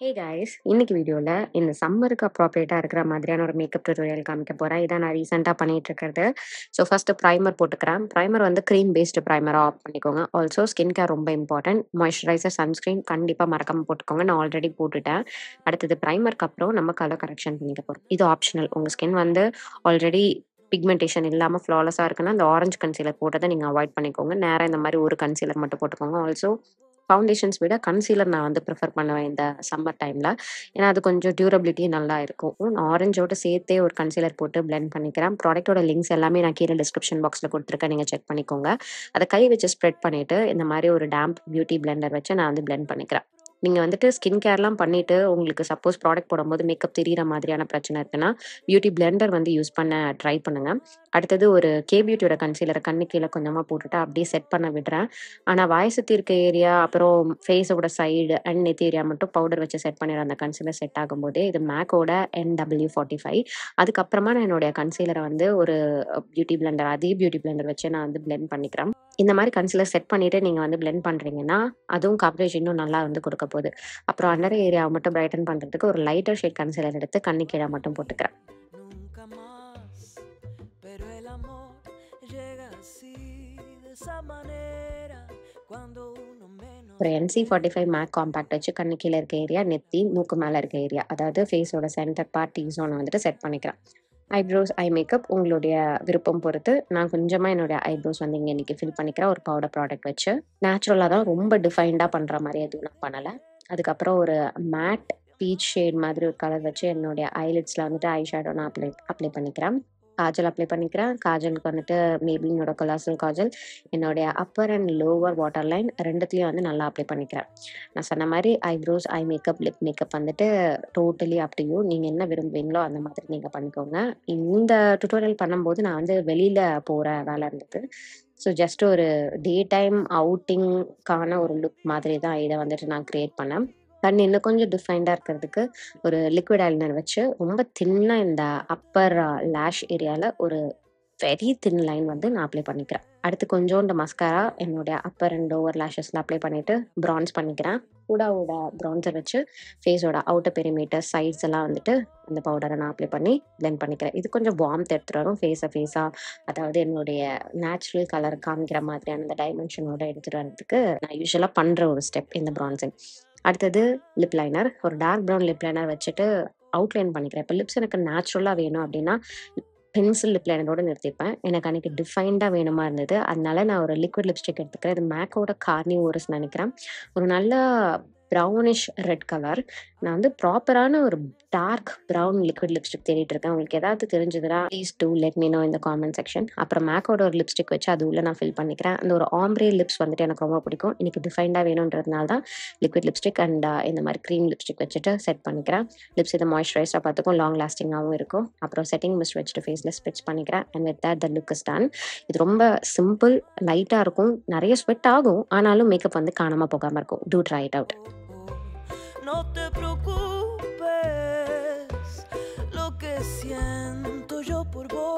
Hey guys, இன்னைக்கு வீடியோல இந்த சம்மருக்கு அப்ராப்ரியேட்டா இருக்கிற மாதிரியான ஒரு மேக்கப் டியூட்டோரியல் காமிக்க போறேன். இதான் நான் ரீசெண்டா பண்ணிட்டு இருக்கிறது. ஸோ ஃபர்ஸ்ட் ப்ரைமர் போட்டுக்கிறேன். ப்ரைமர் வந்து க்ரீம் பேஸ்டு ப்ரைமரா ஆஃப் பண்ணிக்கோங்க. ஆல்சோ ஸ்கின் கேர் ரொம்ப இம்பார்ட்டன்ட். மாய்ஸ்சரைசர், சன்ஸ்கிரீன் கண்டிப்பா மறக்காம போட்டுக்கோங்க. நான் ஆல்ரெடி போட்டுட்டேன். அடுத்தது ப்ரைமருக்கு அப்புறம் நம்ம கலர் கரெக்ஷன் பண்ணிக்க போறோம். இது ஆப்ஷனல். உங்க ஸ்கின் வந்து ஆல்ரெடி பிக்மெண்டேஷன் இல்லாம ஃப்ளாலஸா இருக்குன்னா அந்த ஆரஞ்சு கன்சீலர் போட்டதை நீங்க அவாய்ட் பண்ணிக்கோங்க. நேரா இந்த மாதிரி ஒரு கன்சீலர் மட்டும் போட்டுக்கோங்க. ஆல்சோ ஃபவுண்டேஷன்ஸ் விட கன்சீலர் நான் வந்து ப்ரிஃபர் பண்ணுவேன் இந்த சம்மர் டைமில். ஏன்னா அது கொஞ்சம் டியூரபிலிட்டி நல்லா இருக்கும். நான் ஆரஞ்சோட சேர்த்தே ஒரு கன்சீலர் போட்டு பிளெண்ட் பண்ணிக்கிறேன். ப்ராடக்ட்டோட லிங்க்ஸ் எல்லாமே நான் கீழே டிஸ்கிரிப்ஷன் பாக்ஸில் கொடுத்துருக்கேன். நீங்கள் செக் பண்ணிக்கோங்க. அதை கை வச்சு ஸ்ப்ரெட் பண்ணிவிட்டு இந்த மாதிரி ஒரு டேம்ப் பியூட்டி பிளெண்டர் வச்சு நான் வந்து பிளெண்ட் பண்ணிக்கிறேன். நீங்கள் வந்துட்டு ஸ்கின் கேர்லாம் பண்ணிவிட்டு உங்களுக்கு சப்போஸ் ப்ராடக்ட் போடும்போது மேக்கப் தெரியிற மாதிரியான பிரச்சனை இருக்குன்னா பியூட்டி பிளெண்டர் வந்து யூஸ் பண்ண ட்ரை பண்ணுங்கள். அடுத்தது ஒரு பியூட்டியோட கன்சீலரை கண்ணு கீழே கொஞ்சமாக போட்டுட்டு அப்படியே செட் பண்ண விடுறேன். ஆனால் வாய் சுற்றி இருக்க ஏரியா அப்புறம் ஃபேஸோட சைடு அண்ட் நெத்தி ஏரியா மட்டும் பவுடர் வச்சு செட் பண்ணிடுற அந்த கன்சீலர் செட் ஆகும்போது இது மேக்கோட NW45. அதுக்கப்புறமா நான் என்னுடைய கன்சீலரை வந்து ஒரு பியூட்டி பிளெண்டர் அதே பியூட்டி பிளெண்டர் வச்சு நான் வந்து பிளெண்ட் பண்ணிக்கிறேன். இந்த மாதிரி கன்சீலர் செட் பண்ணிட்டு நீங்கள் வந்து பிளெண்ட் பண்ணுறீங்கன்னா அதுவும் கவரேஜ் இன்னும் நல்லா வந்து கொடுக்க போகுது. அப்புறம் அண்டர் ஏரியாவை மட்டும் பிரைட்டன் பண்ணுறதுக்கு ஒரு லைட்டர் ஷேட் கன்சீலர் எடுத்து கண்ணு கீழே மட்டும் போட்டுக்கிறேன். ஒரு NC45 மேக் காம்பேக்ட் வச்சு கண்ணு கீழே இருக்க ஏரியா, நெத்தி, மூக்கு மேலே இருக்க ஏரியா, அதாவது ஃபேஸோட சென்டர் பார்ட் டீ ஜோனை வந்துட்டு செட் பண்ணிக்கிறேன். ஐப்ரோஸ், ஐ மேக்கப் உங்களுடைய விருப்பம் பொறுத்து நான் கொஞ்சமாக என்னுடைய ஐப்ரோஸ் வந்து இங்கே இன்றைக்கி ஃபில் பண்ணிக்கிறேன் ஒரு பவுடர் ப்ராடக்ட் வச்சு. நேச்சுரலாக தான், ரொம்ப டிஃபைன்டாக பண்ணுற மாதிரி எதுவும் நான் பண்ணலை. அதுக்கப்புறம் ஒரு மேட் பீச் ஷேட் மாதிரி ஒரு கலர் வச்சு என்னுடைய ஐலிட்ஸில் வந்துட்டு ஐ ஷேடோ நான் அப்ளை பண்ணிக்கிறேன். காஜல் அப்ளை பண்ணிக்கிறேன். காஜலுக்கு வந்துட்டு மேபிலினோட கொலாசல் காஜல் என்னுடைய upper and lower water line ரெண்டுத்துலேயும் வந்து நல்லா அப்ளை பண்ணிக்கிறேன். நான் சொன்ன மாதிரி eyebrows, eye makeup, lip makeup வந்துட்டு டோட்டலி அப் டு யூ. நீங்கள் என்ன விரும்புவீங்களோ அந்த மாதிரி நீங்கள் பண்ணிக்கோங்க. இந்த டுட்டோரியல் பண்ணும்போது நான் வந்து வெளியில் போகிற வேலை இருந்தது. ஸோ ஜஸ்ட் ஒரு டே டைம் அவுட்டிங்கான ஒரு லுக் மாதிரி தான் இதை வந்துட்டு நான் க்ரியேட் பண்ணேன். கண் இன்னும் கொஞ்சம் டிஃபைன்டாக இருக்கிறதுக்கு ஒரு லிக்விட் ஐலைனர் வச்சு ரொம்ப தின்னாக இந்த அப்பர் லேஷ் ஏரியாவில் ஒரு வெரி தின் லைன் வந்து நான் அப்ளை பண்ணிக்கிறேன். அடுத்து கொஞ்சோண்டு மஸ்காரா என்னுடைய அப்பர் அண்ட் லோவர் லேஷஸில் அப்ளை பண்ணிவிட்டு ப்ரான்ஸ் பண்ணிக்கிறேன். ஊடாவோட ப்ரான்ஸர் வச்சு ஃபேஸோட அவுட்டர் பெரிமீட்டர் சைட்ஸ் எல்லாம் வந்துட்டு அந்த பவுடரை நான் அப்ளை பண்ணி பிளெண்ட் பண்ணிக்கிறேன். இது கொஞ்சம் வார்ம்த் எடுத்துகிட்டு வரும் ஃபேஸாக, அதாவது என்னுடைய நேச்சுரல் கலர் காமிக்கிற மாதிரியான அந்த டைமென்ஷனோட எடுத்துகிட்டு வரதுக்கு நான் யூஸ்வலாக பண்ணுற ஒரு ஸ்டெப் இந்த ப்ரான்சிங். அடுத்தது லிப் லைனர், ஒரு டார்க் ப்ரௌன் லிப் லைனர் வச்சுட்டு அவுட்லைன் பண்ணிக்கிறேன். இப்போ லிப்ஸ் எனக்கு நேச்சுரலாக வேணும் அப்படின்னா பென்சில் லிப் லைனரோட நிறுத்திப்பேன். எனக்கு அன்றைக்கி டிஃபைன்டாக வேணுமா இருந்தது, அதனால நான் ஒரு லிக்விட் லிப்ஸ்டிக் எடுத்துக்கிறேன். இது மேக்கோட கார்னிவோரஸ் நினைக்கிறேன். ஒரு நல்ல ப்ரௌனிஷ் ரெட் கலர். நான் வந்து ப்ராப்பரான ஒரு டார்க் ப்ரௌன் லிக்விட் லிப்ஸ்டிக் தேடிட்டு இருக்கேன். உங்களுக்கு ஏதாவது தெரிஞ்சதுன்னா please do let me know இந்த காமெண்ட் செக்ஷன். அப்புறம் மேக்கோட ஒரு லிப்ஸ்டிக் வச்சு அது உள்ள நான் ஃபில் பண்ணிக்கிறேன். அந்த ஒரு ஆம்ப்ரே லிப்ஸ் வந்துட்டு எனக்கு ரொம்ப பிடிக்கும். இன்னைக்கு டிஃபைன்டாக வேணுன்றதுனால தான் லிக்விட் லிப்ஸ்டிக் அண்ட் இந்த மாதிரி க்ரீம் லிப்ஸ்டிக் வச்சுட்டு செட் பண்ணிக்கிறேன். லிப்ஸ் இதை மாய்ஸ்சரைஸாக பார்த்துக்கும், லாங் லாஸ்டிங்காகவும் இருக்கும். அப்புறம் செட்டிங் மிஸ்ட் வச்சுட்டு ஃபேஸில் ஸ்ப்ரெச் பண்ணிக்கிறேன். And with that the look is done. இது ரொம்ப சிம்பிள், லைட்டாக இருக்கும், நிறைய ஸ்வெட் ஆகும், ஆனாலும் மேக்கப் வந்து காணாமல் போகாமல் இருக்கும். Do try it out. No te preocupes, lo que siento yo por vos.